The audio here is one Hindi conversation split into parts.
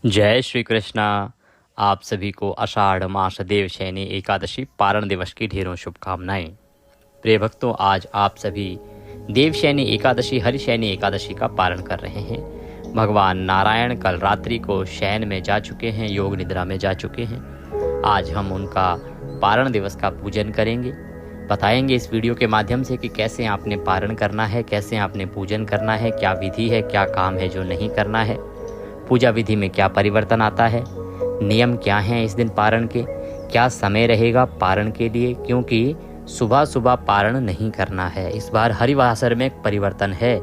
जय श्री कृष्णा। आप सभी को आषाढ़ मास देवशयनी एकादशी पारण दिवस की ढेरों शुभकामनाएं। प्रिय भक्तों, आज आप सभी देवशयनी एकादशी हरिशयनी एकादशी का पारण कर रहे हैं। भगवान नारायण कल रात्रि को शयन में जा चुके हैं, योग निद्रा में जा चुके हैं। आज हम उनका पारण दिवस का पूजन करेंगे, बताएंगे इस वीडियो के माध्यम से कि कैसे आपने पारण करना है, कैसे आपने पूजन करना है, क्या विधि है, क्या काम है जो नहीं करना है, पूजा विधि में क्या परिवर्तन आता है, नियम क्या हैं इस दिन पारण के, क्या समय रहेगा पारण के लिए, क्योंकि सुबह सुबह पारण नहीं करना है। इस बार हरिवासर में एक परिवर्तन है।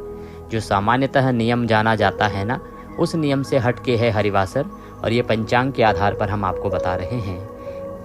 जो सामान्यतः नियम जाना जाता है ना, उस नियम से हट के है हरिवासर, और ये पंचांग के आधार पर हम आपको बता रहे हैं।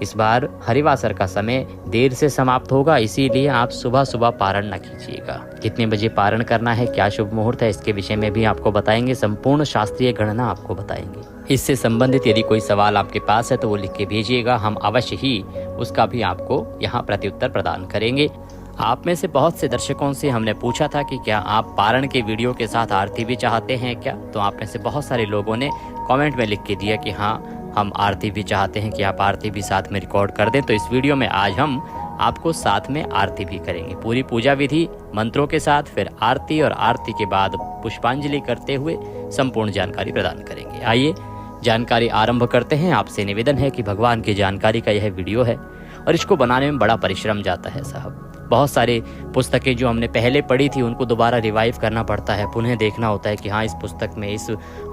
इस बार हरिवासर का समय देर से समाप्त होगा, इसीलिए आप सुबह सुबह पारण न कीजिएगा। कितने बजे पारण करना है, क्या शुभ मुहूर्त है, इसके विषय में भी आपको बताएंगे। संपूर्ण शास्त्रीय गणना आपको बताएंगे। इससे संबंधित यदि कोई सवाल आपके पास है तो वो लिख के भेजिएगा, हम अवश्य ही उसका भी आपको यहाँ प्रत्युत्तर प्रदान करेंगे। आप में से बहुत से दर्शकों से हमने पूछा था कि क्या आप पारण के वीडियो के साथ आरती भी चाहते हैं क्या, तो आप में से बहुत सारे लोगों ने कमेंट में लिख के दिया कि हाँ, हम आरती भी चाहते हैं कि आप आरती भी साथ में रिकॉर्ड कर दें। तो इस वीडियो में आज हम आपको साथ में आरती भी करेंगे, पूरी पूजा विधि मंत्रों के साथ, फिर आरती और आरती के बाद पुष्पांजलि करते हुए संपूर्ण जानकारी प्रदान करेंगे। आइए जानकारी आरंभ करते हैं। आपसे निवेदन है कि भगवान की जानकारी का यह वीडियो है और इसको बनाने में बड़ा परिश्रम जाता है साहब। बहुत सारे पुस्तकें जो हमने पहले पढ़ी थी उनको दोबारा रिवाइव करना पड़ता है, पुनः देखना होता है कि हाँ, इस पुस्तक में, इस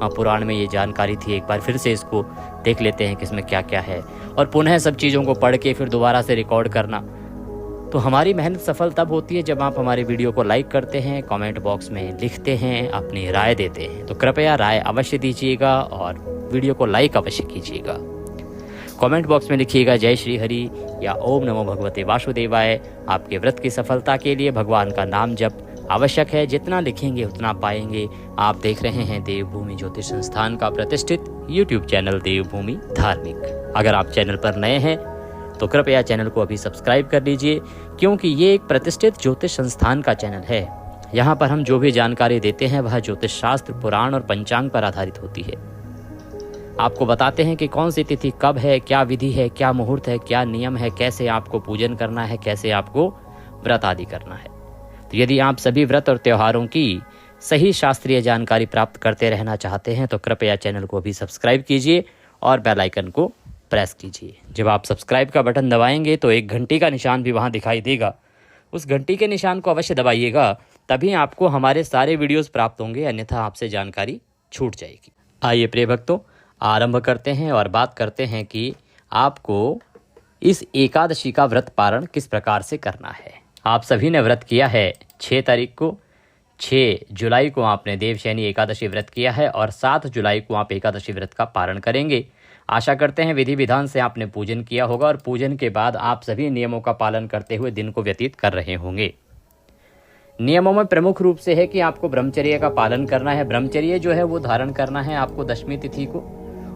पुराण में ये जानकारी थी, एक बार फिर से इसको देख लेते हैं कि इसमें क्या क्या है, और पुनः सब चीज़ों को पढ़ के फिर दोबारा से रिकॉर्ड करना। तो हमारी मेहनत सफल तब होती है जब आप हमारे वीडियो को लाइक करते हैं, कमेंट बॉक्स में लिखते हैं, अपनी राय देते हैं। तो कृपया राय अवश्य दीजिएगा और वीडियो को लाइक अवश्य कीजिएगा। कमेंट बॉक्स में लिखिएगा जय श्री हरि या ओम नमो भगवते वासुदेवाय। आपके व्रत की सफलता के लिए भगवान का नाम जप आवश्यक है, जितना लिखेंगे उतना पाएंगे। आप देख रहे हैं देवभूमि ज्योतिष संस्थान का प्रतिष्ठित यूट्यूब चैनल देवभूमि धार्मिक। अगर आप चैनल पर नए हैं तो कृपया चैनल को अभी सब्सक्राइब कर लीजिए, क्योंकि ये एक प्रतिष्ठित ज्योतिष संस्थान का चैनल है। यहाँ पर हम जो भी जानकारी देते हैं वह ज्योतिष शास्त्र, पुराण और पंचांग पर आधारित होती है। आपको बताते हैं कि कौन सी तिथि कब है, क्या विधि है, क्या मुहूर्त है, क्या नियम है, कैसे आपको पूजन करना है, कैसे आपको व्रत आदि करना है। तो यदि आप सभी व्रत और त्योहारों की सही शास्त्रीय जानकारी प्राप्त करते रहना चाहते हैं तो कृपया चैनल को भी सब्सक्राइब कीजिए और बेल आइकन को प्रेस कीजिए। जब आप सब्सक्राइब का बटन दबाएंगे तो एक घंटी का निशान भी वहाँ दिखाई देगा, उस घंटी के निशान को अवश्य दबाइएगा, तभी आपको हमारे सारे वीडियोस प्राप्त होंगे, अन्यथा आपसे जानकारी छूट जाएगी। आइए प्रिय भक्तों, आरंभ करते हैं और बात करते हैं कि आपको इस एकादशी का व्रत पारण किस प्रकार से करना है। आप सभी ने व्रत किया है 6 तारीख को, 6 जुलाई को आपने देवशयनी एकादशी व्रत किया है और 7 जुलाई को आप एकादशी व्रत का पारण करेंगे। आशा करते हैं विधि विधान से आपने पूजन किया होगा और पूजन के बाद आप सभी नियमों का पालन करते हुए दिन को व्यतीत कर रहे होंगे। नियमों में प्रमुख रूप से है कि आपको ब्रह्मचर्य का पालन करना है। ब्रह्मचर्य जो है वो धारण करना है आपको दशमी तिथि को,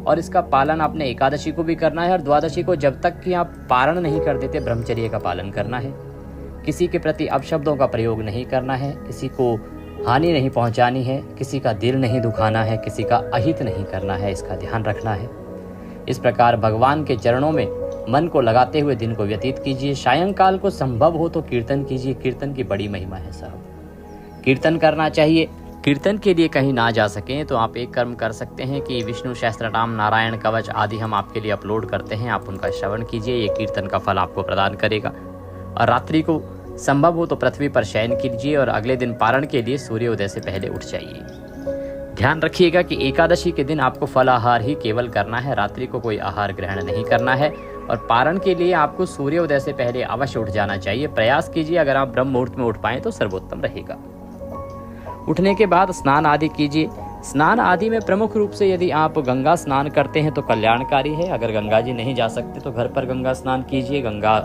और इसका पालन आपने एकादशी को भी करना है और द्वादशी को, जब तक कि आप पारण नहीं कर देते ब्रह्मचर्य का पालन करना है। किसी के प्रति अपशब्दों का प्रयोग नहीं करना है, किसी को हानि नहीं पहुंचानी है, किसी का दिल नहीं दुखाना है, किसी का अहित नहीं करना है, इसका ध्यान रखना है। इस प्रकार भगवान के चरणों में मन को लगाते हुए दिन को व्यतीत कीजिए। सायंकाल को संभव हो तो कीर्तन कीजिए, कीर्तन की बड़ी महिमा है साहब, कीर्तन करना चाहिए। कीर्तन के लिए कहीं ना जा सकें तो आप एक कर्म कर सकते हैं कि विष्णु सहस्त्रनाम, नारायण कवच आदि हम आपके लिए अपलोड करते हैं, आप उनका श्रवण कीजिए, ये कीर्तन का फल आपको प्रदान करेगा। और रात्रि को संभव हो तो पृथ्वी पर शयन कीजिए और अगले दिन पारण के लिए सूर्योदय से पहले उठ जाइए। ध्यान रखिएगा कि एकादशी के दिन आपको फल आहार ही केवल करना है, रात्रि को कोई आहार ग्रहण नहीं करना है, और पारण के लिए आपको सूर्योदय से पहले अवश्य उठ जाना चाहिए। प्रयास कीजिए, अगर आप ब्रह्म मुहूर्त में उठ पाएं तो सर्वोत्तम रहेगा। उठने के बाद स्नान आदि कीजिए। स्नान आदि में प्रमुख रूप से यदि आप गंगा स्नान करते हैं तो कल्याणकारी है। अगर गंगा जी नहीं जा सकते तो घर पर गंगा स्नान कीजिए। गंगा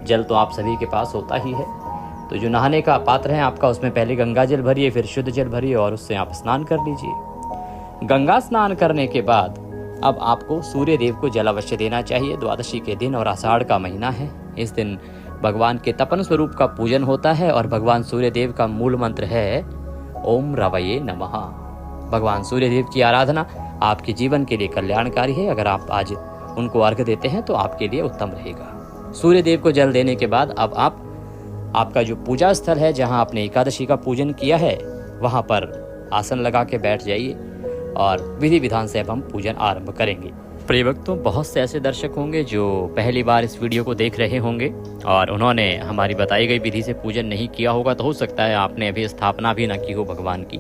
जल तो आप सभी के पास होता ही है, तो जो नहाने का पात्र है आपका, उसमें पहले गंगा जल भरिए, फिर शुद्ध जल भरिए और उससे आप स्नान कर लीजिए। गंगा स्नान करने के बाद अब आपको सूर्य देव को जल अवश्य देना चाहिए। द्वादशी के दिन और आषाढ़ का महीना है, इस दिन भगवान के तपन स्वरूप का पूजन होता है और भगवान सूर्य देव का मूल मंत्र है ओम रवये नमः। भगवान सूर्य देव की आराधना आपके जीवन के लिए कल्याणकारी है। अगर आप आज उनको अर्घ देते हैं तो आपके लिए उत्तम रहेगा। सूर्य देव को जल देने के बाद अब आपका जो पूजा स्थल है, जहां आपने एकादशी का पूजन किया है, वहां पर आसन लगा के बैठ जाइए और विधि विधान से अब हम पूजन आरंभ करेंगे। प्रिय भक्तों, बहुत से ऐसे दर्शक होंगे जो पहली बार इस वीडियो को देख रहे होंगे और उन्होंने हमारी बताई गई विधि से पूजन नहीं किया होगा। तो हो सकता है आपने अभी स्थापना भी ना की हो भगवान की।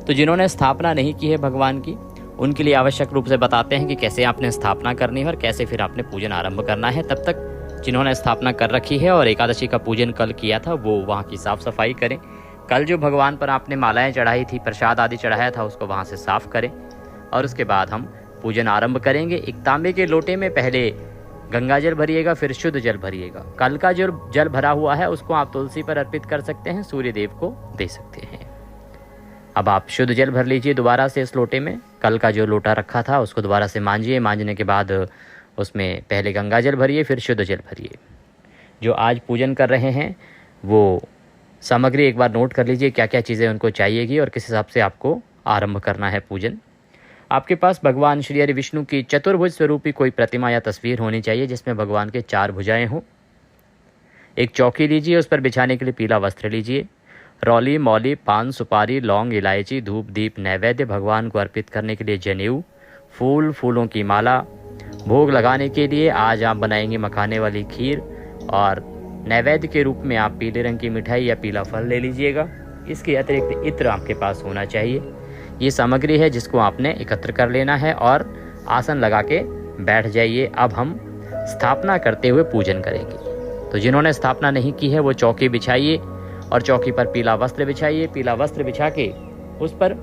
तो जिन्होंने स्थापना नहीं की है भगवान की, उनके लिए आवश्यक रूप से बताते हैं कि कैसे आपने स्थापना करनी है और कैसे फिर आपने पूजन आरंभ करना है। तब तक जिन्होंने स्थापना कर रखी है और एकादशी का पूजन कल किया था, वो वहाँ की साफ सफाई करें। कल जो भगवान पर आपने मालाएं चढ़ाई थी, प्रसाद आदि चढ़ाया था, उसको वहाँ से साफ करें और उसके बाद हम पूजन आरंभ करेंगे। एक तांबे के लोटे में पहले गंगा जल भरिएगा, फिर शुद्ध जल भरिएगा। कल का जो जल भरा हुआ है उसको आप तुलसी पर अर्पित कर सकते हैं, सूर्य देव को दे सकते हैं। अब आप शुद्ध जल भर लीजिए दोबारा से इस लोटे में। कल का जो लोटा रखा था उसको दोबारा से मांजिए। मांजने के बाद उसमें पहले गंगा जल भरिए, फिर शुद्ध जल भरिए। जो आज पूजन कर रहे हैं वो सामग्री एक बार नोट कर लीजिए, क्या क्या चीज़ें उनको चाहिएगी और किस हिसाब से आपको आरंभ करना है पूजन। आपके पास भगवान श्री हरि विष्णु की चतुर्भुज स्वरूपी कोई प्रतिमा या तस्वीर होनी चाहिए जिसमें भगवान के 4 भुजाएं हों। एक चौकी लीजिए, उस पर बिछाने के लिए पीला वस्त्र लीजिए। रौली, मौली, पान, सुपारी, लौंग, इलायची, धूप, दीप, नैवेद्य, भगवान को अर्पित करने के लिए जनेऊ, फूल, फूलों की माला। भोग लगाने के लिए आज आप बनाएंगे मखाने वाली खीर और नैवेद्य के रूप में आप पीले रंग की मिठाई या पीला फल ले लीजिएगा। इसके अतिरिक्त इत्र आपके पास होना चाहिए। ये सामग्री है जिसको आपने एकत्र कर लेना है और आसन लगा के बैठ जाइए। अब हम स्थापना करते हुए पूजन करेंगे। तो जिन्होंने स्थापना नहीं की है वो चौकी बिछाइए और चौकी पर पीला वस्त्र बिछाइए। पीला वस्त्र बिछा के उस पर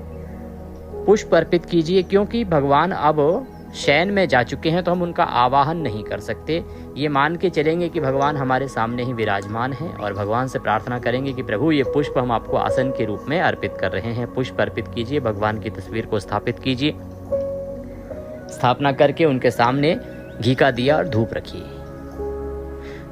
पुष्प अर्पित कीजिए, क्योंकि भगवान अब शयन में जा चुके हैं तो हम उनका आवाहन नहीं कर सकते। ये मान के चलेंगे कि भगवान हमारे सामने ही विराजमान हैं और भगवान से प्रार्थना करेंगे कि प्रभु ये पुष्प हम आपको आसन के रूप में अर्पित कर रहे हैं। पुष्प अर्पित कीजिए, भगवान की तस्वीर को स्थापित कीजिए। स्थापना करके उनके सामने घी का दिया और धूप रखिए।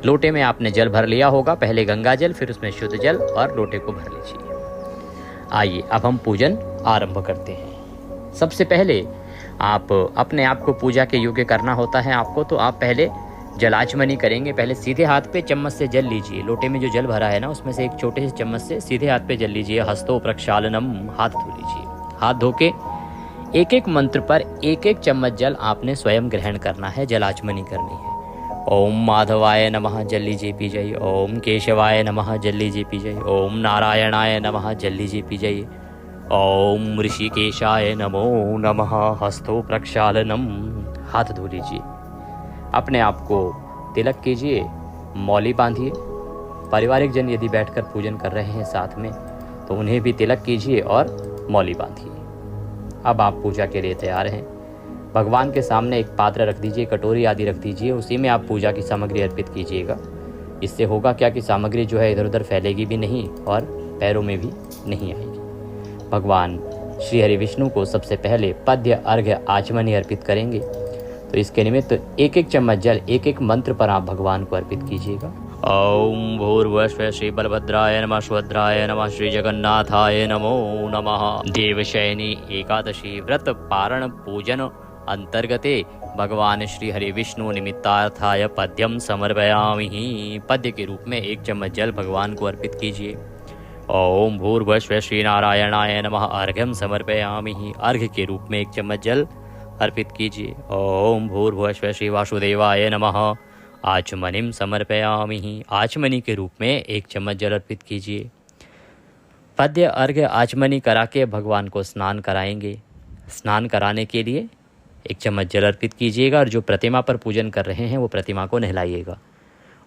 लोटे में आपने जल भर लिया होगा, पहले गंगा जल, फिर उसमें शुद्ध जल, और लोटे को भर लीजिए। आइए अब हम पूजन आरंभ करते हैं। सबसे पहले आप अपने आप को पूजा के योग्य करना होता है आपको, तो आप पहले जलाचमनी करेंगे। पहले सीधे हाथ पे चम्मच से जल लीजिए। लोटे में जो जल भरा है ना, उसमें से एक छोटे से चम्मच से सीधे हाथ पे जल लीजिए। हस्तो प्रक्षालनम, हाथ धो लीजिए। हाथ धो के एक एक मंत्र पर एक एक चम्मच जल आपने स्वयं ग्रहण करना है, जलाचमनी करनी है। ओम माधवाय नमः, जल लीजिए पी जाइए। ओम केशवाय नमः, जल लीजिए पी जाइए। ओम नारायणाय नमः, जल लीजिए पी जाइए। ओम ऋषिकेशाय नमो नमः, हस्तो प्रक्षालनम, हाथ धो लीजिए। अपने आप को तिलक कीजिए, मौली बांधिए। पारिवारिक जन यदि बैठकर पूजन कर रहे हैं साथ में तो उन्हें भी तिलक कीजिए और मौली बांधिए। अब आप पूजा के लिए तैयार हैं। भगवान के सामने एक पात्र रख दीजिए, कटोरी आदि रख दीजिए, उसी में आप पूजा की सामग्री अर्पित कीजिएगा। इससे होगा क्या कि सामग्री जो है इधर उधर फैलेगी भी नहीं और पैरों में भी नहीं आएगी। भगवान श्री हरि विष्णु को सबसे पहले पद्य, अर्घ्य, आचमनी अर्पित करेंगे। तो इसके निमित्त एक एक चम्मच जल एक एक मंत्र पर आप भगवान को अर्पित कीजिएगा। ओम भूर्भुवस्सुः श्री बलभद्राय नमः, सुभद्राय नमः, श्री जगन्नाथाय नमो नमः। देवशयनी एकादशी व्रत पारण पूजन अंतर्गते भगवान श्री हरि विष्णु निमित्तार्थाय पद्यम समर्पयामि। पद्य के रूप में एक चम्मच जल भगवान को अर्पित कीजिए। ओम भूर्भुवस्सुः श्री नारायणाय नमः, अर्घ्यम समर्पयामि। अर्घ्य के रूप में एक चम्मच जल अर्पित कीजिए। ओम भूर्भुवस्सुः श्री वासुदेवाय नमः, आचमनीम समर्पयामि। आचमनी के रूप में एक चम्मच जल अर्पित कीजिए। पद्य, अर्घ्य, आचमनी करा के भगवान को स्नान कराएंगे। स्नान कराने के लिए एक चम्मच जल अर्पित कीजिएगा और जो प्रतिमा पर पूजन कर रहे हैं वो प्रतिमा को नहलाइएगा।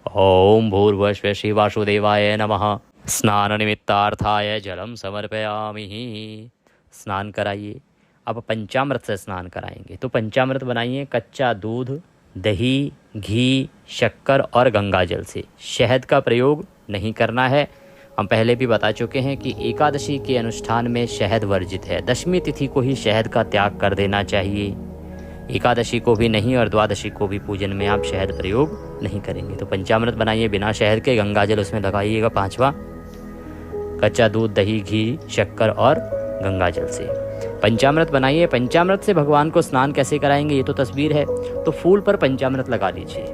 ओम भूर्भुवस्सुः श्री वासुदेवाय नमः, स्नान निमित्तार्थाय जलम समर्पयामि। स्नान कराइए। अब पंचामृत से स्नान कराएंगे। तो पंचामृत बनाइए कच्चा दूध, दही, घी, शक्कर और गंगा जल से। शहद का प्रयोग नहीं करना है। हम पहले भी बता चुके हैं कि एकादशी के अनुष्ठान में शहद वर्जित है। दशमी तिथि को ही शहद का त्याग कर देना चाहिए। एकादशी को भी नहीं और द्वादशी को भी पूजन में आप शहद प्रयोग नहीं करेंगे। तो पंचामृत बनाइए बिना शहद के, गंगा जल उसमें लगाइएगा 5वां, कच्चा दूध, दही, घी, शक्कर और गंगा जल से। पंचामृत बनाइए। पंचामृत से भगवान को स्नान कैसे कराएंगे ये तो तस्वीर है, तो फूल पर पंचामृत लगा लीजिए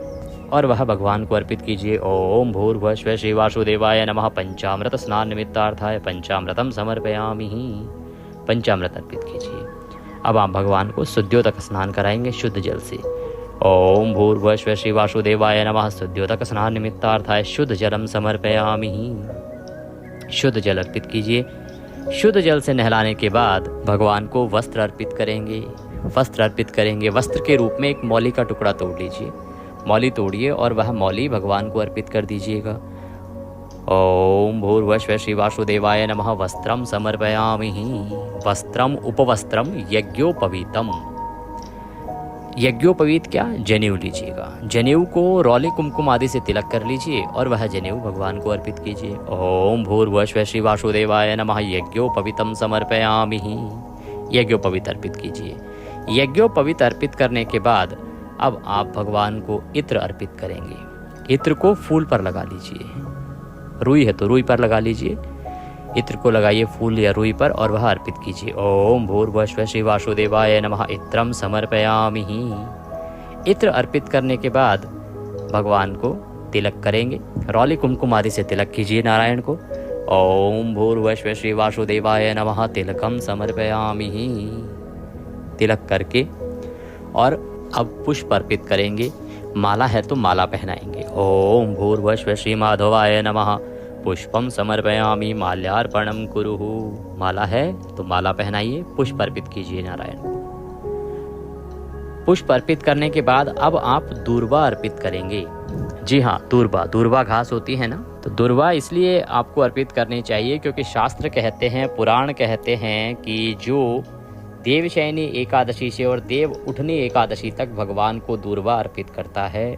और वह भगवान को अर्पित कीजिए। ओम भूर्भुवः स्वः श्री वासुदेवाय नमः। पंचामृत स्नान निमित्तार्थाय पंचामृतम समर्पयामि। पंचामृत अर्पित कीजिए। अब आप भगवान को शुद्धोदक स्नान कराएंगे शुद्ध जल से। ओम भूर्भुवः स्वः श्री वासुदेवाय नमः। शुद्धोदक स्नान निमित्तार्थाय शुद्ध जलम समर्पयामि। शुद्ध जल अर्पित कीजिए। शुद्ध जल से नहलाने के बाद भगवान को वस्त्र अर्पित करेंगे। वस्त्र अर्पित करेंगे। वस्त्र के रूप में एक मौली का टुकड़ा तोड़ लीजिए। मौली तोड़िए और वह मौली भगवान को अर्पित कर दीजिएगा। ओम भूर्भुवः स्वः श्री वासुदेवाय नमः। वस्त्रम समर्पयामि। वस्त्रम उपवस्त्रम यज्ञोपवीतम। यज्ञोपवीत क्या? जनेऊ लीजिएगा। जनेऊ को रौली कुमकुम आदि से तिलक कर लीजिए और वह जनेऊ भगवान को अर्पित कीजिए। ओम भूर्भुवः स्वः श्री वासुदेवाय नमः। यज्ञोपवीतम समर्पयामि। यज्ञोपवीत अर्पित कीजिए। यज्ञोपवीत अर्पित करने के बाद अब आप भगवान को इत्र अर्पित करेंगे। इत्र को फूल पर लगा लीजिए। रुई है तो रुई पर लगा लीजिए। इत्र को लगाइए फूल या रुई पर और वह अर्पित कीजिए। ओम भूर्भुवः स्वः श्री वासुदेवाय नमः। इत्रम समर्पयामि। इत्र अर्पित करने के बाद भगवान को तिलक करेंगे। रौली कुमकुम आदि से तिलक कीजिए नारायण को। ओम भूर्भुवः स्वः श्री वासुदेवाय नमः। तिलकम समर्पयामि। तिलक करके और अब पुष्प अर्पित करेंगे। माला है तो माला पहनाएंगे। ओम भूर्भुवः स्वः श्री माधवाय नमः। पुष्पम समर्पयामि। माल्यार्पणम कुरुः। माला है तो माला पहनाइए। पुष्प अर्पित कीजिए नारायण को। पुष्प अर्पित करने के बाद अब आप दूर्वा अर्पित करेंगे। जी हाँ, दूर्वा घास होती है ना, तो दूर्वा इसलिए आपको अर्पित करनी चाहिए क्योंकि शास्त्र कहते हैं, पुराण कहते हैं कि जो देवशयनी एकादशी से और देव उठनी एकादशी तक भगवान को दूर्वा अर्पित करता है,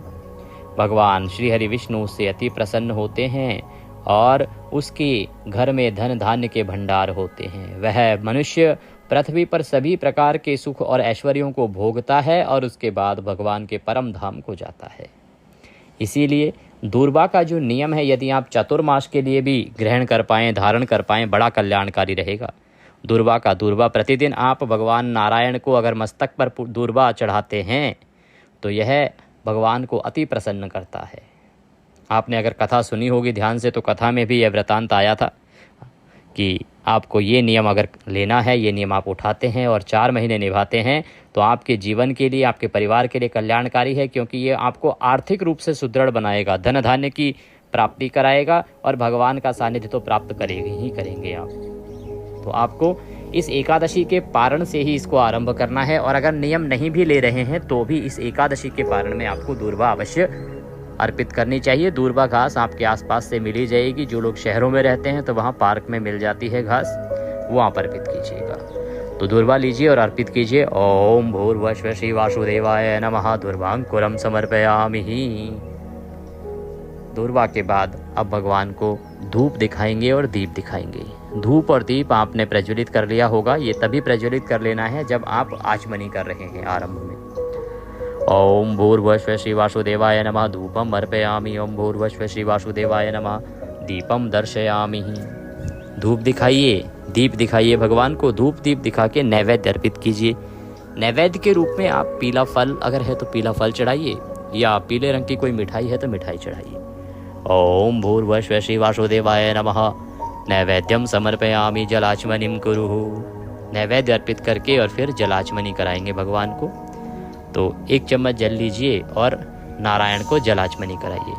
भगवान श्री हरि विष्णु से अति प्रसन्न होते हैं और उसके घर में धन धान्य के भंडार होते हैं। वह मनुष्य पृथ्वी पर सभी प्रकार के सुख और ऐश्वर्यों को भोगता है और उसके बाद भगवान के परम धाम को जाता है। इसीलिए दूर्वा का जो नियम है, यदि आप चतुर्मास के लिए भी ग्रहण कर पाएँ, धारण कर पाएँ, बड़ा कल्याणकारी रहेगा। दूर्वा प्रतिदिन आप भगवान नारायण को अगर मस्तक पर दूर्वा चढ़ाते हैं तो यह भगवान को अति प्रसन्न करता है। आपने अगर कथा सुनी होगी ध्यान से, तो कथा में भी यह वृतांत आया था कि आपको ये नियम अगर लेना है, ये नियम आप उठाते हैं और 4 महीने निभाते हैं तो आपके जीवन के लिए, आपके परिवार के लिए कल्याणकारी है, क्योंकि ये आपको आर्थिक रूप से सुदृढ़ बनाएगा, धन धान्य की प्राप्ति कराएगा और भगवान का सानिध्य तो प्राप्त करेंगे आप। तो आपको इस एकादशी के पारण से ही इसको आरंभ करना है और अगर नियम नहीं भी ले रहे हैं तो भी इस एकादशी के पारण में आपको दूर्वा अवश्य अर्पित करनी चाहिए। दूर्वा घास आपके आसपास से मिली जाएगी। जो लोग शहरों में रहते हैं तो वहाँ पार्क में मिल जाती है घास, वहाँ पर अर्पित कीजिएगा। तो दूर्वा लीजिए और अर्पित कीजिए। ओम भूर्भुवः स्वः श्री वासुदेवाय नमः। दूर्वांकुरम समर्पयामि। दूर्वा के बाद अब भगवान को धूप दिखाएंगे और दीप दिखाएंगे। धूप और दीप आपने प्रज्वलित कर लिया होगा। ये तभी प्रज्वलित कर लेना है जब आप आचमनी कर रहे हैं आरंभ में। ओम भूर्भुवः स्वः श्री वासुदेवाय नमः। धूपम अर्पयामि। ओम भूर्भुवः स्वः श्री वासुदेवाय नमः। दीपम दर्शयामि। धूप दिखाइए, दीप दिखाइए भगवान को। धूप दीप दिखा के नैवेद्य अर्पित कीजिए। नैवेद्य के रूप में आप पीला फल, अगर है तो पीला फल चढ़ाइए, या पीले रंग की कोई मिठाई है तो मिठाई चढ़ाइए। ओम भूर्भुवः स्वः श्री वासुदेवाय नमः। नैवेद्यम समर्पयामि। जलाचमनिम कुरुः। नैवेद्य अर्पित करके और फिर जलाचमनी कराएंगे भगवान को। तो 1 चम्मच जल लीजिए और नारायण को जलाचमनी कराइए।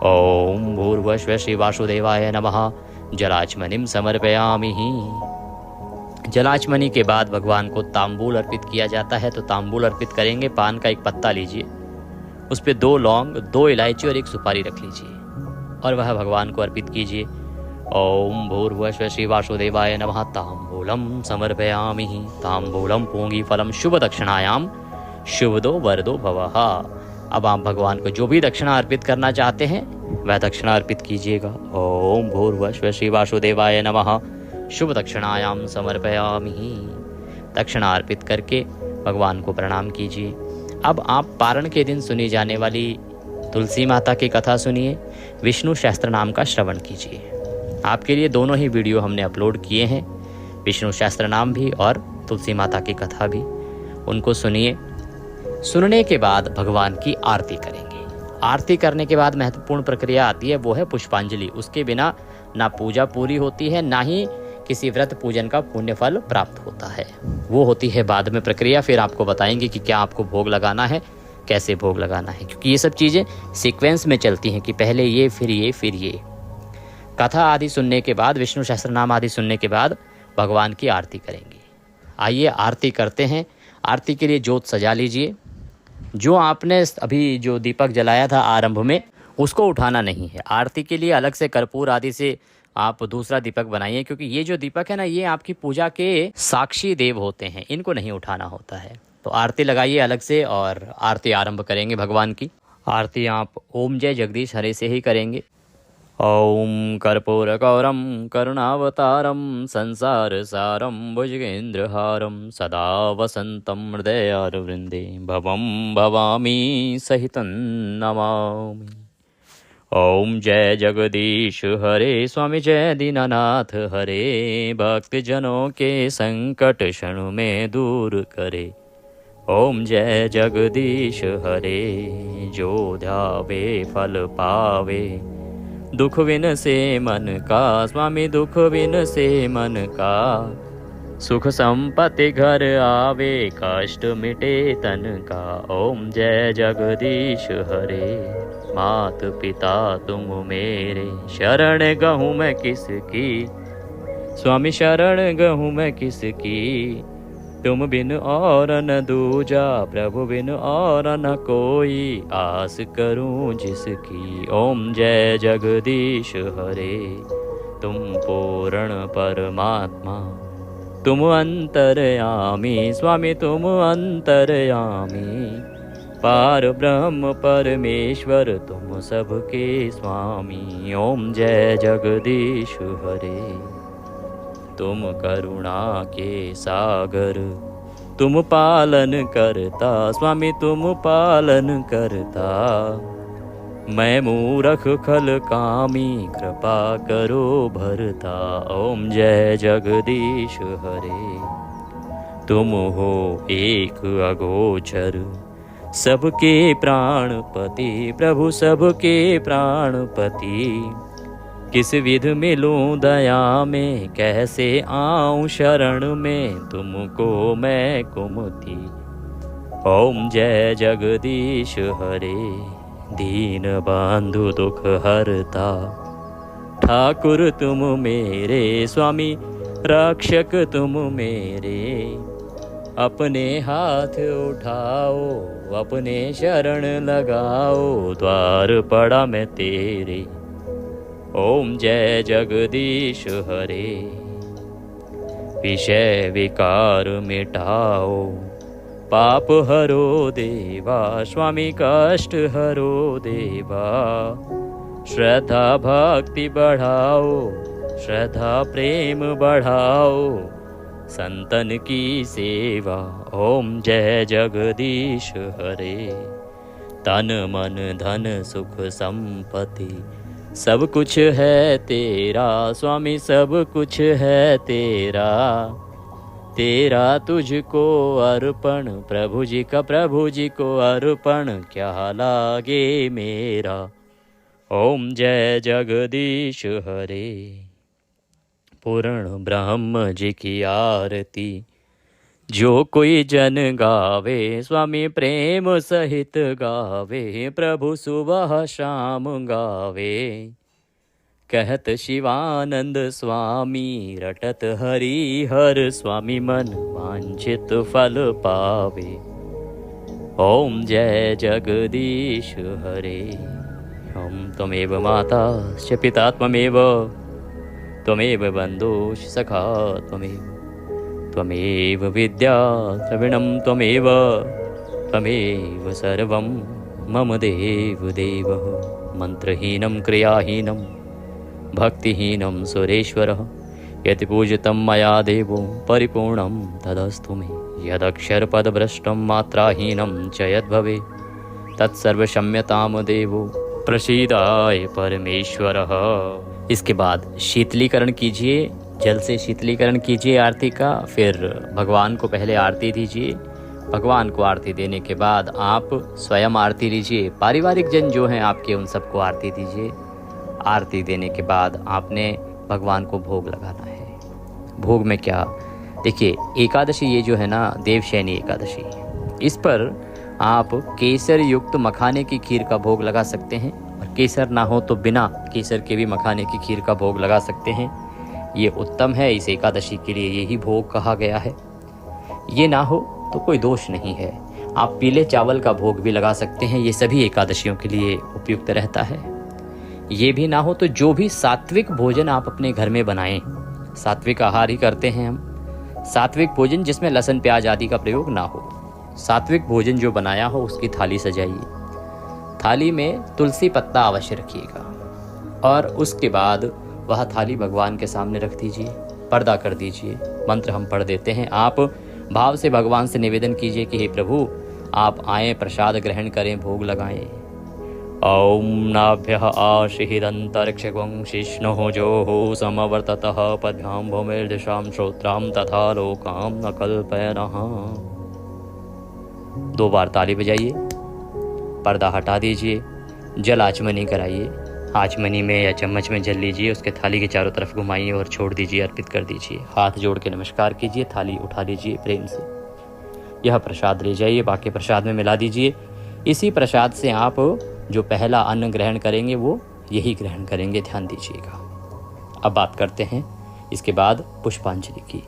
ओम भूर्भुवः स्वः श्री वासुदेवाय नमः। जलाचमनिम समर्पयामि। जलाचमनी के बाद भगवान को तांबूल अर्पित किया जाता है, तो तांबूल अर्पित करेंगे। पान का एक पत्ता लीजिए, उस पर 2 लौंग, 2 इलायची और 1 सुपारी रख लीजिए और वह भगवान को अर्पित कीजिए। ओम भूर्भुवः स्वः श्री वासुदेवाय नमः। तांबूलम समर्पयामि। तांबूलम पूंगी फलम शुभ दक्षिणायाम शुभदो वरदो भवः। अब आप भगवान को जो भी दक्षिणा अर्पित करना चाहते हैं वह दक्षिणा अर्पित कीजिएगा। ओम भूर्भुवः स्वः श्री वासुदेवाय नमः। शुभ दक्षिणायाम समर्पयामि। दक्षिणा अर्पित करके भगवान को प्रणाम कीजिए। अब आप पारण के दिन सुनी जाने वाली तुलसी माता की कथा सुनिए, विष्णु सहस्त्र नाम का श्रवण कीजिए। आपके लिए दोनों ही वीडियो हमने अपलोड किए हैं, विष्णु सहस्त्र नाम भी और तुलसी माता की कथा भी, उनको सुनिए। सुनने के बाद भगवान की आरती करेंगे। आरती करने के बाद महत्वपूर्ण प्रक्रिया आती है, वो है पुष्पांजलि। उसके बिना ना पूजा पूरी होती है, ना ही किसी व्रत पूजन का पुण्य फल प्राप्त होता है। वो होती है बाद में प्रक्रिया। फिर आपको बताएंगे कि क्या आपको भोग लगाना है, कैसे भोग लगाना है, क्योंकि ये सब चीज़ें सीक्वेंस में चलती हैं कि पहले ये फिर ये फिर ये। कथा आदि सुनने के बाद, विष्णु सहस्त्रनाम आदि सुनने के बाद भगवान की आरती करेंगे। आइए आरती करते हैं। आरती के लिए जोत सजा लीजिए। जो आपने अभी जो दीपक जलाया था आरंभ में, उसको उठाना नहीं है। आरती के लिए अलग से कर्पूर आदि से आप दूसरा दीपक बनाइए, क्योंकि ये जो दीपक है ना, ये आपकी पूजा के साक्षी देव होते हैं, इनको नहीं उठाना होता है। तो आरती लगाइए अलग से और आरती आरंभ करेंगे भगवान की। आरती आप ओम जय जगदीश हरे से ही करेंगे। ओम कर्पूरगौरम करुणावतारम संसार सारम भुजगेन्द्रहारम सदा वसंतम हृदयारवृंदे भवम भवामी सहितं नमामि। ओम जय जगदीश हरे, स्वामी जय दीनानाथ हरे, भक्तजनों के संकट क्षण में दूर करे। ओम जय जगदीश हरे, जो ध्यावे फल पावे, दुख विन से मन का, स्वामी दुख विन से मन का, सुख संपत्ति घर आवे, कष्ट मिटे तन का। ओम जय जगदीश हरे, मात पिता तुम मेरे, शरण गहूँ मैं किसकी, स्वामी शरण गहूँ मैं किसकी, तुम बिन और न दूजा, प्रभु बिन और न कोई, आस करूं जिसकी। ओम जय जगदीश हरे, तुम पूर्ण परमात्मा, तुम अंतर्यामी, स्वामी तुम अंतर्यामी, पार ब्रह्म परमेश्वर तुम सबके स्वामी। ओम जय जगदीश हरे, तुम करुणा के सागर, तुम पालन करता, स्वामी तुम पालन करता, मैं मूरख खल कामी, कृपा करो भरता। ओम जय जगदीश हरे, तुम हो एक अगोचर, सबके प्राणपति, प्रभु सबके प्राणपति, किस विध मिलूं दया में, कैसे आऊं शरण में, तुमको मैं कुमति। ओम जय जगदीश हरे, दीन बंधु दुख हरता, ठाकुर तुम मेरे, स्वामी रक्षक तुम मेरे, अपने हाथ उठाओ, अपने शरण लगाओ, द्वार पड़ा मैं तेरे। ओम जय जगदीश हरे, विषय विकार मिटाओ, पाप हरो देवा, स्वामी कष्ट हरो देवा, श्रद्धा भक्ति बढ़ाओ, श्रद्धा प्रेम बढ़ाओ, संतन की सेवा। ओम जय जगदीश हरे, तन मन धन सुख संपत्ति, सब कुछ है तेरा, स्वामी सब कुछ है तेरा, तेरा तुझको अर्पण, प्रभु जी का प्रभु जी को अर्पण, क्या लागे मेरा। ओम जय जगदीश हरे, पूर्ण ब्रह्म जी की आरती, जो कोई जन गावे, स्वामी प्रेम सहित गावे, प्रभु सुबह शाम गावे, कहत शिवानंद स्वामी, रटत हरि हर, स्वामी मन वांछित फल पावे। ओम जय जगदीश हरे, ओम त्वमेव माता च पिता त्वमेव, त्वमेव बन्धुश्च सखा त्वमेव, त्वमेव विद्या द्रविणं त्वमेव, त्वमेव सर्वं मम देव देवः, मंत्रहीनं क्रियाहीनं भक्तिहीनं सुरेश्वरः, यत् पूजितं मया देवो परिपूर्णं तदस्तु मे, यदक्षरपदभ्रष्टं मात्राहीनं च यद्भवेत् तत्सर्वक्षम्यतां देवो प्रसीदाय परमेश्वरः। इसके बाद शीतलीकरण कीजिए जल से शीतलीकरण कीजिए आरती का, फिर भगवान को पहले आरती दीजिए। भगवान को आरती देने के बाद आप स्वयं आरती लीजिए। पारिवारिक जन जो हैं आपके, उन सबको आरती दीजिए। आरती देने के बाद आपने भगवान को भोग लगाना है। भोग में क्या, देखिए एकादशी ये जो है ना, देवशयनी एकादशी, इस पर आप केसर युक्त मखाने की खीर का भोग लगा सकते हैं, और केसर ना हो तो बिना केसर के भी मखाने की खीर का भोग लगा सकते हैं। ये उत्तम है, इस एकादशी के लिए यही भोग कहा गया है। ये ना हो तो कोई दोष नहीं है, आप पीले चावल का भोग भी लगा सकते हैं, ये सभी एकादशियों के लिए उपयुक्त रहता है। ये भी ना हो तो जो भी सात्विक भोजन आप अपने घर में बनाएं, सात्विक आहार ही करते हैं हम, सात्विक भोजन जिसमें लहसुन प्याज आदि का प्रयोग ना हो, सात्विक भोजन जो बनाया हो उसकी थाली सजाइए। थाली में तुलसी पत्ता अवश्य रखिएगा, और उसके बाद वह थाली भगवान के सामने रख दीजिए, पर्दा कर दीजिए। मंत्र हम पढ़ देते हैं, आप भाव से भगवान से निवेदन कीजिए कि हे प्रभु, आप आए, प्रसाद ग्रहण करें, भोग लगाएं। ओम नाभ्यः आशिहिरन्तरिक्षगं शिष्णुः जोः समवर्ततः पद्भ्यां भूमिर्दिशां श्रोत्रां तथा लोकां न कल्पयनः। 2 बार ताली बजाइए, पर्दा हटा दीजिए, जल आचमनी कराइए। आचमनी में या चम्मच में जल लीजिए, उसके थाली के चारों तरफ घुमाइए और छोड़ दीजिए, अर्पित कर दीजिए। हाथ जोड़ के नमस्कार कीजिए, थाली उठा लीजिए प्रेम से। यह प्रसाद ले जाइए, बाकी प्रसाद में मिला दीजिए। इसी प्रसाद से आप जो पहला अन्न ग्रहण करेंगे वो यही ग्रहण करेंगे, ध्यान दीजिएगा। अब बात करते हैं इसके बाद पुष्पांजलि की।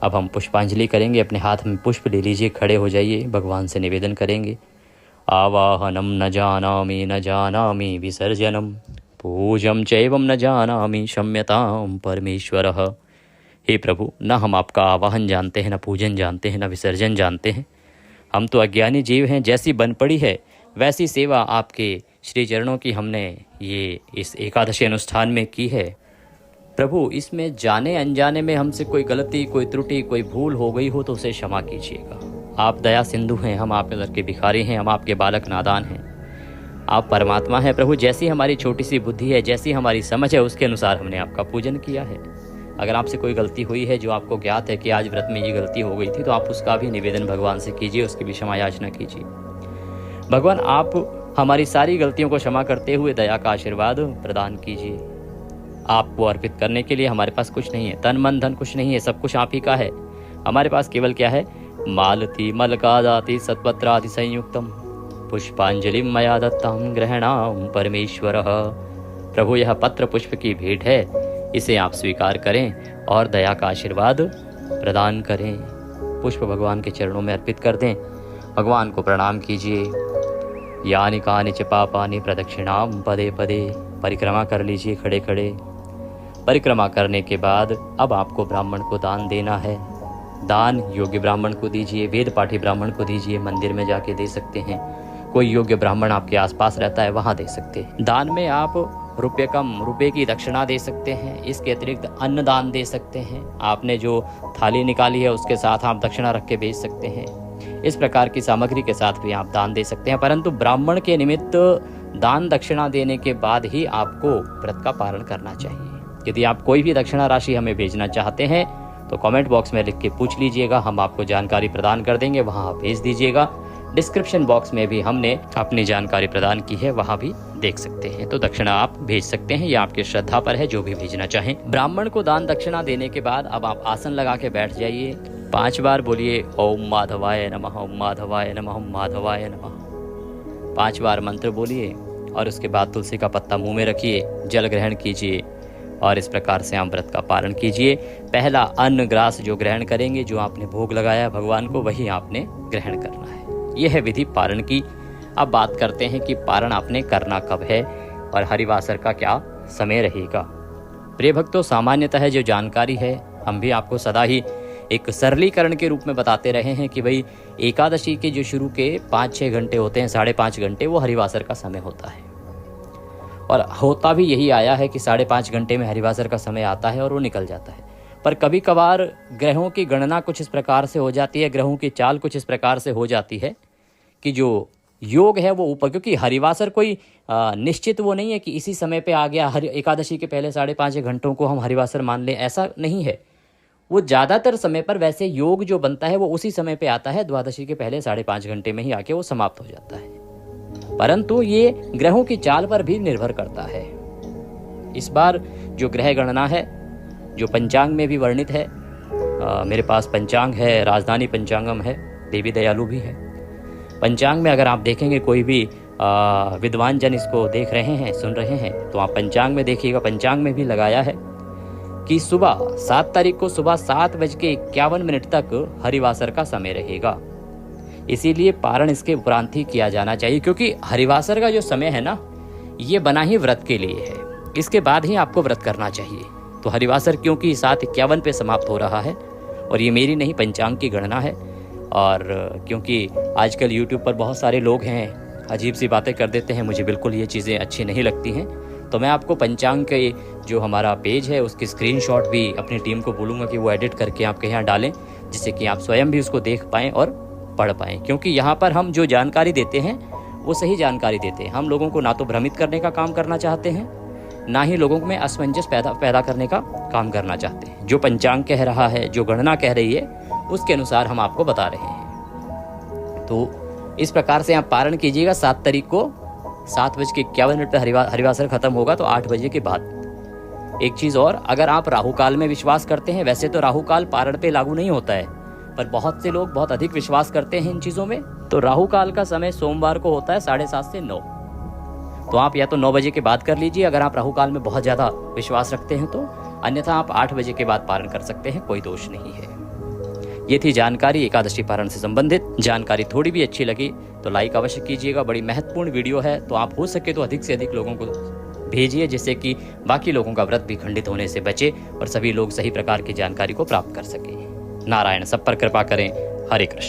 अब हम पुष्पांजलि करेंगे, अपने हाथ में पुष्प ले लीजिए, खड़े हो जाइए, भगवान से निवेदन करेंगे। आवाहनम न जानामि विसर्जनम, पूजम चैवम न जानामि क्षम्यताम परमेश्वरः। हे प्रभु, न हम आपका आवाहन जानते हैं, न पूजन जानते हैं, न विसर्जन जानते हैं। हम तो अज्ञानी जीव हैं, जैसी बन पड़ी है वैसी सेवा आपके श्री चरणों की हमने ये इस एकादशी अनुष्ठान में की है। प्रभु, इसमें जाने अनजाने में हमसे कोई गलती, कोई त्रुटि, कोई भूल हो गई हो तो उसे क्षमा कीजिएगा। आप दया सिंधु हैं, हम आपके दर के भिखारी हैं, हम आपके बालक नादान हैं। आप परमात्मा हैं प्रभु, जैसी हमारी छोटी सी बुद्धि है, जैसी हमारी समझ है, उसके अनुसार हमने आपका पूजन किया है। अगर आपसे कोई गलती हुई है जो आपको ज्ञात है कि आज व्रत में ये गलती हो गई थी, तो आप उसका भी निवेदन भगवान से कीजिए, उसकी भी क्षमा याचना कीजिए। भगवान, आप हमारी सारी गलतियों को क्षमा करते हुए दया का आशीर्वाद प्रदान कीजिए। आपको अर्पित करने के लिए हमारे पास कुछ नहीं है, तन मन धन कुछ नहीं है, सब कुछ आप ही का है। हमारे पास केवल क्या है, मालती मलकादाति सत्पत्रादि संयुक्तम पुष्पांजलि मया दत्तम ग्रहणाम परमेश्वरः। प्रभु, यह पत्र पुष्प की भेंट है, इसे आप स्वीकार करें और दया का आशीर्वाद प्रदान करें। पुष्प भगवान के चरणों में अर्पित कर दें, भगवान को प्रणाम कीजिए। यानि कानि च पापानि प्रदक्षिणाम पदे पदे, परिक्रमा कर लीजिए खड़े खड़े। परिक्रमा करने के बाद अब आपको ब्राह्मण को दान देना है। दान योग्य ब्राह्मण को दीजिए, वेद पाठी ब्राह्मण को दीजिए, मंदिर में जाके दे सकते हैं, कोई योग्य ब्राह्मण आपके आसपास रहता है वहाँ दे सकते हैं। दान में आप रुपये की दक्षिणा दे सकते हैं, इसके अतिरिक्त अन्न दान दे सकते हैं। आपने जो थाली निकाली है उसके साथ आप दक्षिणा रख के भेज सकते हैं। इस प्रकार की सामग्री के साथ भी आप दान दे सकते हैं, परंतु ब्राह्मण के निमित्त दान दक्षिणा देने के बाद ही आपको व्रत का पालन करना चाहिए। यदि आप कोई भी दक्षिणा राशि हमें भेजना चाहते हैं तो कमेंट बॉक्स में लिख के पूछ लीजिएगा, हम आपको जानकारी प्रदान कर देंगे, वहां आप भेज दीजिएगा। डिस्क्रिप्शन बॉक्स में भी हमने अपनी जानकारी प्रदान की है, वहां भी देख सकते हैं। तो दक्षिणा आप भेज सकते हैं, या आपकी श्रद्धा पर है, जो भी भेजना चाहें। ब्राह्मण को दान दक्षिणा देने के बाद अब आप आसन लगा के बैठ जाइए। 5 बार बोलिए ओम माधवाय नमः, ओम माधवाय नमः, ओम माधवाय नमः। 5 बार मंत्र बोलिए और उसके बाद तुलसी का पत्ता मुंह में रखिए, जल ग्रहण कीजिए और इस प्रकार से आप व्रत का पालन कीजिए। पहला अन्न ग्रास जो ग्रहण करेंगे, जो आपने भोग लगाया भगवान को, वही आपने ग्रहण करना है। यह है विधि पारण की। अब बात करते हैं कि पारण आपने करना कब है और हरिवासर का क्या समय रहेगा। प्रिय भक्तों, सामान्यतः जो जानकारी है हम भी आपको सदा ही एक सरलीकरण के रूप में बताते रहे हैं कि भाई एकादशी के जो शुरू के 5-6 घंटे होते हैं, 5.5 घंटे, वो हरिवासर का समय होता है। और होता भी यही आया है कि 5.5 घंटे में हरिवासर का समय आता है और वो निकल जाता है। पर कभी कभार ग्रहों की गणना कुछ इस प्रकार से हो जाती है, ग्रहों की चाल कुछ इस प्रकार से हो जाती है कि जो योग है वो ऊपर, क्योंकि हरिवासर कोई निश्चित वो नहीं है कि इसी समय पे आ गया, हर एकादशी के पहले 5.5 घंटों को हम हरिवासर मान लें, ऐसा नहीं है। वो ज़्यादातर समय पर वैसे योग जो बनता है वो उसी समय पे आता है, द्वादशी के पहले 5.5 घंटे में ही आके वो समाप्त हो जाता है। परंतु ये ग्रहों की चाल पर भी निर्भर करता है। इस बार जो ग्रह गणना है, जो पंचांग में भी वर्णित है, मेरे पास पंचांग है, राजधानी पंचांगम है, देवी दयालु भी है। पंचांग में अगर आप देखेंगे, कोई भी विद्वान जन इसको देख रहे हैं, सुन रहे हैं, तो आप पंचांग में देखिएगा। पंचांग में भी लगाया है कि सुबह 7 तारीख को सुबह 7:51 तक हरिवासर का समय रहेगा। इसीलिए पारण इसके उपरांत ही किया जाना चाहिए, क्योंकि हरिवासर का जो समय है ना, ये बना ही व्रत के लिए है। इसके बाद ही आपको व्रत करना चाहिए। तो हरिवासर क्योंकि 7:51 पे समाप्त हो रहा है, और ये मेरी नहीं, पंचांग की गणना है। और क्योंकि आजकल यूट्यूब पर बहुत सारे लोग हैं, अजीब सी बातें कर देते हैं, मुझे बिल्कुल ये चीज़ें अच्छी नहीं लगती हैं। तो मैं आपको पंचांग के जो हमारा पेज है उसकी स्क्रीनशॉट भी अपनी टीम को बोलूँगा कि वो एडिट करके आपके यहाँ डालें, जिससे कि आप स्वयं भी उसको देख पाएँ और पढ़ पाएँ। क्योंकि यहाँ पर हम जो जानकारी देते हैं वो सही जानकारी देते हैं। हम लोगों को ना तो भ्रमित करने का काम करना चाहते हैं, ना ही लोगों में असमंजस पैदा करने का काम करना चाहते हैं। जो पंचांग कह रहा है, जो गणना कह रही है, उसके अनुसार हम आपको बता रहे हैं। तो इस प्रकार से आप पारण कीजिएगा। 7 तारीख को 7:51 पर हरिवासर खत्म होगा, तो 8 बजे के बाद। एक चीज़ और, अगर आप राहु काल में विश्वास करते हैं, वैसे तो राहु काल पारण पे लागू नहीं होता है, पर बहुत से लोग बहुत अधिक विश्वास करते हैं इन चीज़ों में। तो राहु काल का समय सोमवार को होता है 7:30 से 9। तो आप या तो 9 बजे के बाद कर लीजिए अगर आप राहु काल में बहुत ज़्यादा विश्वास रखते हैं तो, अन्यथा आप 8 बजे के बाद पारण कर सकते हैं, कोई दोष नहीं है। ये थी जानकारी एकादशी पारण से संबंधित। जानकारी थोड़ी भी अच्छी लगी तो लाइक अवश्य कीजिएगा। बड़ी महत्वपूर्ण वीडियो है, तो आप हो सके तो अधिक से अधिक लोगों को भेजिए, जिससे कि बाकी लोगों का व्रत भी खंडित होने से बचे और सभी लोग सही प्रकार की जानकारी को प्राप्त कर सकें। नारायण सब पर कृपा करें। हरे कृष्ण।